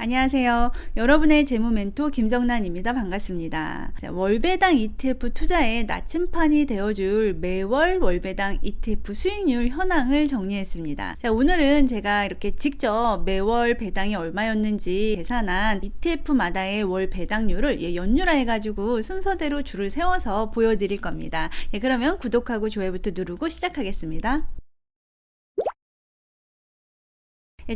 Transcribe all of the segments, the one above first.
안녕하세요. 여러분의 재무 멘토 김정란입니다. 반갑습니다. 자, 월배당 ETF 투자의 나침판이 되어줄 매월 월배당 ETF 수익률 현황을 정리했습니다. 자, 오늘은 제가 이렇게 직접 매월 배당이 얼마였는지 계산한 ETF마다의 월 배당률을 연율화 해가지고 순서대로 줄을 세워서 보여드릴 겁니다. 그러면 구독하고 좋아요부터 누르고 시작하겠습니다.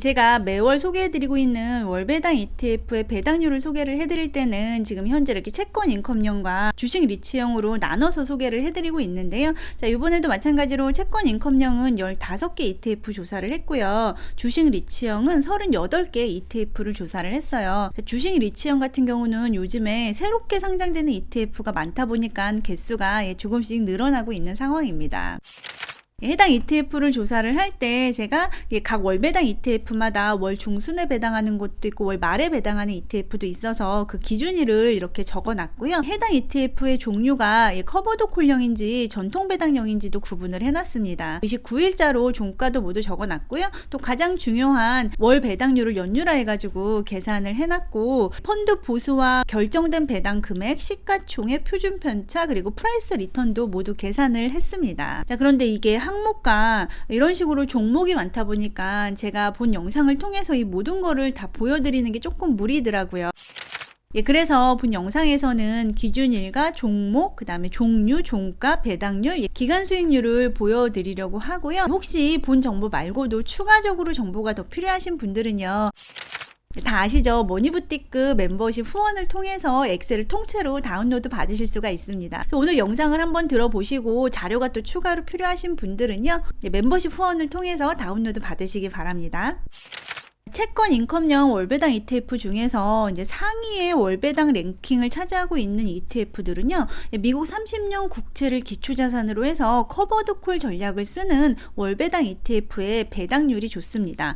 제가 매월 소개해드리고 있는 월배당 ETF의 배당률을 소개를 해드릴 때는 지금 현재 이렇게 채권 인컴형과 주식 리츠형으로 나눠서 소개를 해드리고 있는데요. 자, 이번에도 마찬가지로 채권 인컴형은 15개 ETF 조사를 했고요. 주식 리츠형은 38개 ETF를 조사를 했어요. 자, 주식 리츠형 같은 경우는 요즘에 새롭게 상장되는 ETF가 많다 보니까 개수가 조금씩 늘어나고 있는 상황입니다. 해당 ETF를 조사를 할 때 제가 각 월배당 ETF마다 월 중순에 배당하는 것도 있고 월 말에 배당하는 ETF도 있어서 그 기준일을 이렇게 적어 놨고요. 해당 ETF의 종류가 커버드 콜형인지 전통 배당형인지도 구분을 해놨습니다. 29일자로 종가도 모두 적어 놨고요. 또 가장 중요한 월 배당률을 연율화 해가지고 계산을 해놨고 펀드 보수와 결정된 배당 금액, 시가총액, 표준 편차 그리고 프라이스 리턴도 모두 계산을 했습니다. 자, 그런데 이게 항목과 이런 식으로 종목이 많다 보니까 제가 본 영상을 통해서 이 모든 거를 다 보여드리는 게 조금 무리더라고요. 그래서 본 영상에서는 기준일과 종목, 그 다음에 종류, 종가, 배당률, 기간 수익률을 보여드리려고 하고요. 혹시 본 정보 말고도 추가적으로 정보가 더 필요하신 분들은요. 다 아시죠? 머니부티크 멤버십 후원을 통해서 엑셀을 통째로 다운로드 받으실 수가 있습니다. 그래서 오늘 영상을 한번 들어보시고 자료가 또 추가로 필요하신 분들은요, 멤버십 후원을 통해서 다운로드 받으시기 바랍니다. 채권 인컴형 월배당 ETF 중에서 이제 상위의 월배당 랭킹을 차지하고 있는 ETF들은요, 미국 30년 국채를 기초자산으로 해서 커버드 콜 전략을 쓰는 월배당 ETF의 배당률이 좋습니다.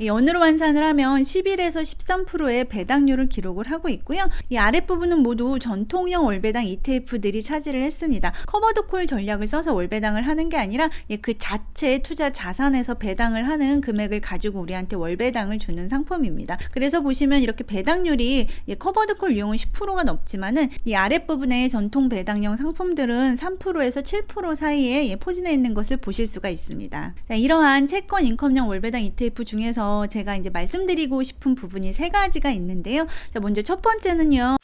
연으로 환산을 하면 11에서 13%의 배당률을 기록을 하고 있고요. 이 아랫부분은 모두 전통형 월배당 ETF들이 차지를 했습니다. 커버드 콜 전략을 써서 월배당을 하는 게 아니라 그 자체 투자 자산에서 배당을 하는 금액을 가지고 우리한테 월배당을 주는 상품입니다. 그래서 보시면 이렇게 배당률이 커버드 콜 유형은 10%가 넘지만은 이 아랫부분의 전통 배당형 상품들은 3%에서 7% 사이에 포진해 있는 것을 보실 수가 있습니다. 자, 이러한 채권 인컴형 월배당 ETF 중에서 제가 이제 말씀드리고 싶은 부분이 세 가지가 있는데요. 자, 먼저 첫 번째는요.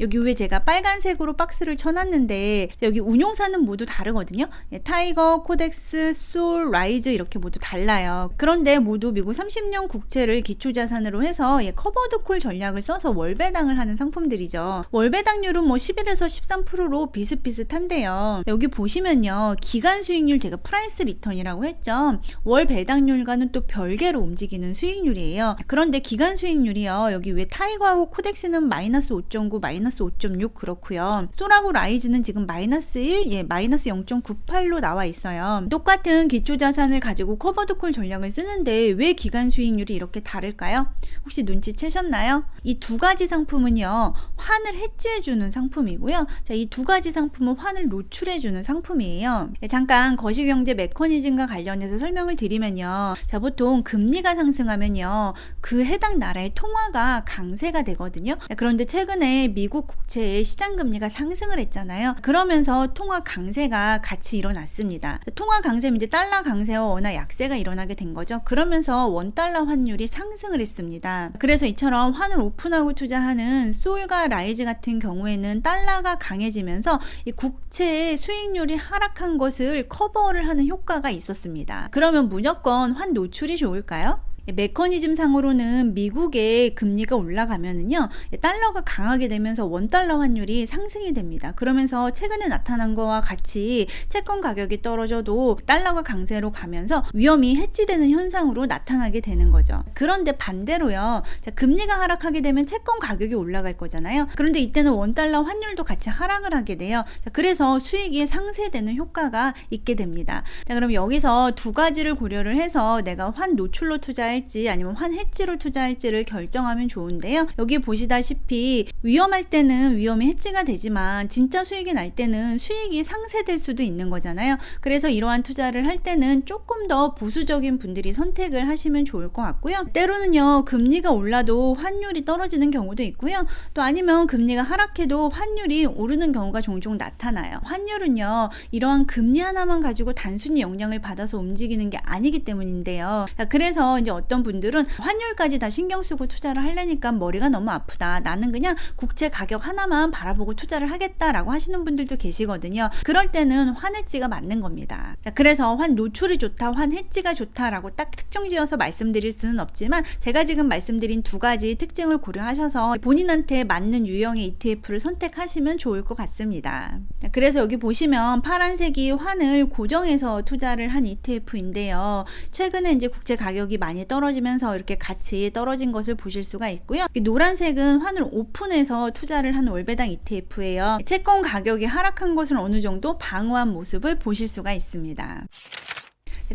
여기 위에 제가 빨간색으로 박스를 쳐놨는데 여기 운용사는 모두 다르거든요. 타이거, 코덱스, 솔, 라이즈 이렇게 모두 달라요. 그런데 모두 미국 30년 국채를 기초자산으로 해서 커버드 콜 전략을 써서 월배당을 하는 상품들이죠. 월배당률은 뭐 11에서 13%로 비슷비슷한데요. 여기 보시면요. 기간 수익률 제가 프라이스 리턴이라고 했죠. 월 배당률과는 또 별개로 움직이는 수익률이에요. 그런데 기간 수익률이요. 여기 위에 타이거하고 코덱스는 마이너스 5.9, 마이너스 5.6 그렇고요. 솔하고 라이즈는 지금 마이너스 1, 마이너스 0.98로 나와 있어요. 똑같은 기초자산을 가지고 커버드 콜 전략을 쓰는데 왜 기간 수익률이 이렇게 다를까요? 혹시 눈치채셨나요? 이 두 가지 상품은요, 환을 해지해주는 상품이고요. 자, 이 두 가지 상품은 환을 노출해주는 상품이에요. 잠깐 거시경제 메커니즘과 관련해서 설명을 드리면요. 자, 보통 금리가 상승하면요, 그 해당 나라의 통화가 강세가 되거든요. 그런데 최근에 미국 국채의 시장금리가 상승을 했잖아요. 그러면서 통화 강세가 같이 일어났습니다. 통화 강세면 이제 달러 강세와 원화 약세가 일어나게 된 거죠. 그러면서 원달러 환율이 상승을 했습니다. 그래서 이처럼 환을 오픈하고 투자하는 솔과 라이즈 같은 경우에는 달러가 강해지면서 이 국채의 수익률이 하락한 것을 커버를 하는 효과가 있었습니다. 그러면 무조건 환 노출이 좋을까요? 메커니즘 상으로는 미국의 금리가 올라가면은요, 달러가 강하게 되면서 원달러 환율이 상승이 됩니다. 그러면서 최근에 나타난 거와 같이 채권 가격이 떨어져도 달러가 강세로 가면서 위험이 해지되는 현상으로 나타나게 되는 거죠. 그런데 반대로요, 자, 금리가 하락하게 되면 채권 가격이 올라갈 거잖아요. 그런데 이때는 원달러 환율도 같이 하락을 하게 돼요. 자, 그래서 수익이 상쇄되는 효과가 있게 됩니다. 자, 그럼 여기서 두 가지를 고려를 해서 내가 환 노출로 투자할 투자할지 아니면 환해지로 투자할지를 결정하면 좋은데요. 여기 보시다시피 위험할 때는 위험이 해지가 되지만 진짜 수익이 날 때는 수익이 상쇄될 수도 있는 거잖아요. 그래서 이러한 투자를 할 때는 조금 더 보수적인 분들이 선택을 하시면 좋을 것 같고요. 때로는요, 금리가 올라도 환율이 떨어지는 경우도 있고요. 또 아니면 금리가 하락해도 환율이 오르는 경우가 종종 나타나요. 환율은요, 이러한 금리 하나만 가지고 단순히 영향을 받아서 움직이는 게 아니기 때문인데요. 그래서 이제 어떤 분들은 환율까지 다 신경 쓰고 투자를 하려니까 머리가 너무 아프다. 나는 그냥 국채 가격 하나만 바라보고 투자를 하겠다라고 하시는 분들도 계시거든요. 그럴 때는 환해지가 맞는 겁니다. 그래서 환 노출이 좋다, 환 해지가 좋다라고 딱 특정 지어서 말씀드릴 수는 없지만 제가 지금 말씀드린 두 가지 특징을 고려하셔서 본인한테 맞는 유형의 ETF를 선택하시면 좋을 것 같습니다. 그래서 여기 보시면 파란색이 환을 고정해서 투자를 한 ETF인데요. 최근에 이제 국채 가격이 많이 떨어지면서 이렇게 같이 떨어진 것을 보실 수가 있고요. 노란색은 환을 오픈해서 투자를 한 월배당 ETF예요. 채권 가격이 하락한 것을 어느 정도 방어한 모습을 보실 수가 있습니다.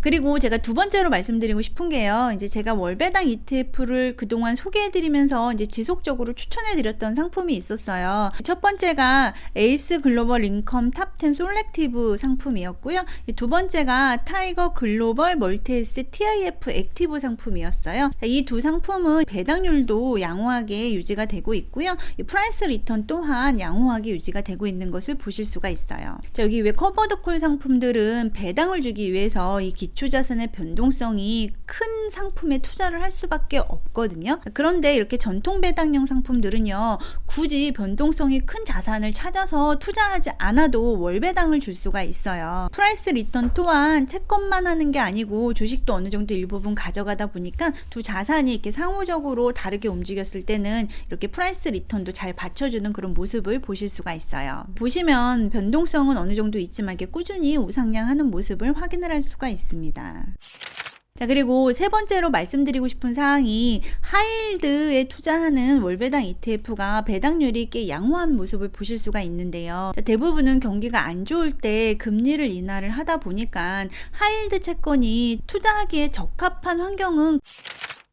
그리고 제가 두 번째로 말씀드리고 싶은 게요. 이제 제가 월배당 ETF를 그동안 소개해드리면서 이제 지속적으로 추천해드렸던 상품이 있었어요. 첫 번째가 에이스 글로벌 인컴 탑10 솔렉티브 상품이었고요. 두 번째가 타이거 글로벌 멀티에셋 TIF 액티브 상품이었어요. 이 두 상품은 배당률도 양호하게 유지가 되고 있고요. 프라이스 리턴 또한 양호하게 유지가 되고 있는 것을 보실 수가 있어요. 자, 여기 왜 커버드 콜 상품들은 배당을 주기 위해서 이 기초자산의 변동성이 큰 상품에 투자를 할 수밖에 없거든요. 그런데 이렇게 전통 배당형 상품들은요, 굳이 변동성이 큰 자산을 찾아서 투자하지 않아도 월배당을 줄 수가 있어요. 프라이스 리턴 또한 채권만 하는 게 아니고 주식도 어느 정도 일부분 가져가다 보니까 두 자산이 이렇게 상호적으로 다르게 움직였을 때는 이렇게 프라이스 리턴도 잘 받쳐주는 그런 모습을 보실 수가 있어요. 보시면 변동성은 어느 정도 있지만 이렇게 꾸준히 우상향하는 모습을 확인을 할 수가 있습니다. 자, 그리고 세 번째로 말씀드리고 싶은 사항이 하이힐드에 투자하는 월배당 ETF가 배당률이 꽤 양호한 모습을 보실 수가 있는데요. 자, 대부분은 경기가 안 좋을 때 금리를 인하를 하다 보니까 하이힐드 채권이 투자하기에 적합한 환경은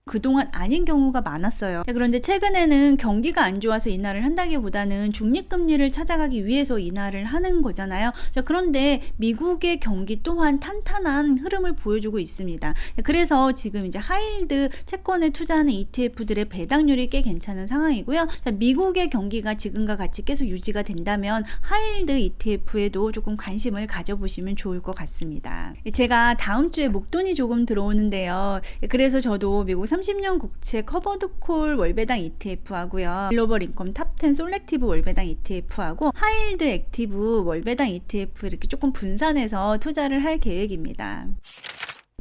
그동안 아닌 경우가 많았어요. 그런데 최근에는 경기가 안 좋아서 인하를 한다기보다는 중립금리를 찾아가기 위해서 인하를 하는 거잖아요. 그런데 미국의 경기 또한 탄탄한 흐름을 보여주고 있습니다. 그래서 지금 이제 하이힐드 채권에 투자하는 ETF들의 배당률이 꽤 괜찮은 상황이고요. 미국의 경기가 지금과 같이 계속 유지가 된다면 하이힐드 ETF에도 조금 관심을 가져보시면 좋을 것 같습니다. 제가 다음 주에 목돈이 조금 들어오는데요. 그래서 저도 미국 30년 국채 커버드 콜 월배당 ETF 하고요. 글로벌 인컴 탑10 솔렉티브 월배당 ETF 하고 하이힐드 액티브 월배당 ETF 이렇게 조금 분산해서 투자를 할 계획입니다.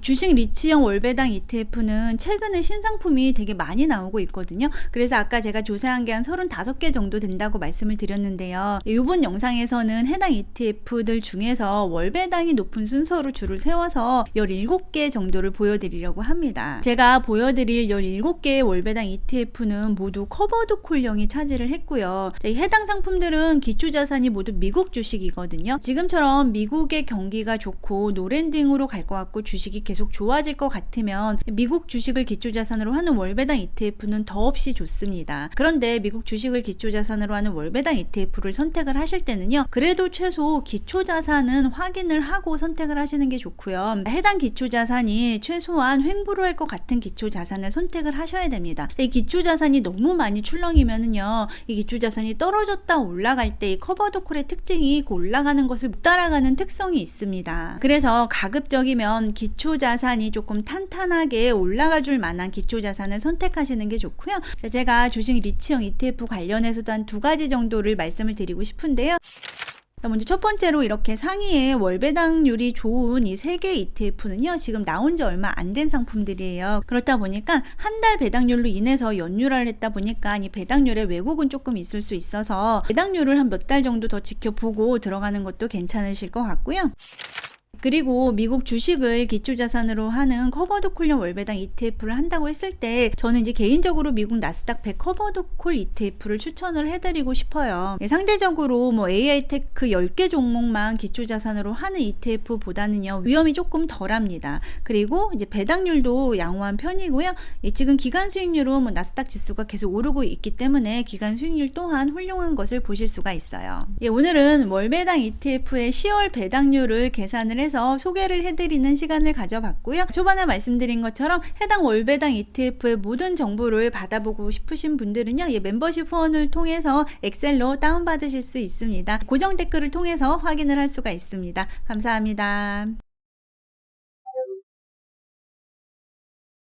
주식 리치형 월배당 ETF는 최근에 신상품이 되게 많이 나오고 있거든요. 그래서 아까 제가 조사한 게 한 35개 정도 된다고 말씀을 드렸는데요. 이번 영상에서는 해당 ETF들 중에서 월배당이 높은 순서로 줄을 세워서 17개 정도를 보여드리려고 합니다. 제가 보여드릴 17개의 월배당 ETF는 모두 커버드 콜형이 차지를 했고요. 해당 상품들은 기초자산이 모두 미국 주식이거든요. 지금처럼 미국의 경기가 좋고 노랜딩으로 갈 것 같고 주식이 계속 좋아질 것 같으면 미국 주식을 기초자산으로 하는 월배당 ETF는 더없이 좋습니다. 그런데 미국 주식을 기초자산으로 하는 월배당 ETF를 선택을 하실 때는요, 그래도 최소 기초자산은 확인을 하고 선택을 하시는 게 좋고요. 해당 기초자산이 최소한 횡보를 할 것 같은 기초자산을 선택을 하셔야 됩니다. 이 기초자산이 너무 많이 출렁이면은요, 이 기초자산이 떨어졌다 올라갈 때 이 커버드콜의 특징이 올라가는 것을 못 따라가는 특성이 있습니다. 그래서 가급적이면 기초자산이 조금 탄탄하게 올라가 줄 만한 기초자산을 선택하시는 게 좋고요. 제가 주식 리치형 ETF 관련해서도 한 2가지 정도를 말씀을 드리고 싶은데요. 먼저 첫 번째로 이렇게 상위에 월배당률이 좋은 이 3개 ETF는요, 지금 나온 지 얼마 안 된 상품들이에요. 그렇다 보니까 한 달 배당률로 인해서 연휴를 했다 보니까 이 배당률에 왜곡은 조금 있을 수 있어서 배당률을 한 몇 달 정도 더 지켜보고 들어가는 것도 괜찮으실 것 같고요. 그리고 미국 주식을 기초자산으로 하는 커버드콜형 월배당 ETF를 한다고 했을 때 저는 이제 개인적으로 미국 나스닥 100 커버드콜 ETF를 추천을 해드리고 싶어요. 상대적으로 뭐 AI 테크 10개 종목만 기초자산으로 하는 ETF보다는요 위험이 조금 덜합니다. 그리고 이제 배당률도 양호한 편이고요. 지금 기간 수익률은 뭐 나스닥 지수가 계속 오르고 있기 때문에 기간 수익률 또한 훌륭한 것을 보실 수가 있어요. 오늘은 월배당 ETF의 10월 배당률을 계산을 해서 소개를 해드리는 시간을 가져봤고요. 초반에 말씀드린 것처럼 해당 월배당 ETF의 모든 정보를 받아보고 싶으신 분들은요, 멤버십 후원을 통해서 엑셀로 다운받으실 수 있습니다. 고정 댓글을 통해서 확인을 할 수가 있습니다. 감사합니다.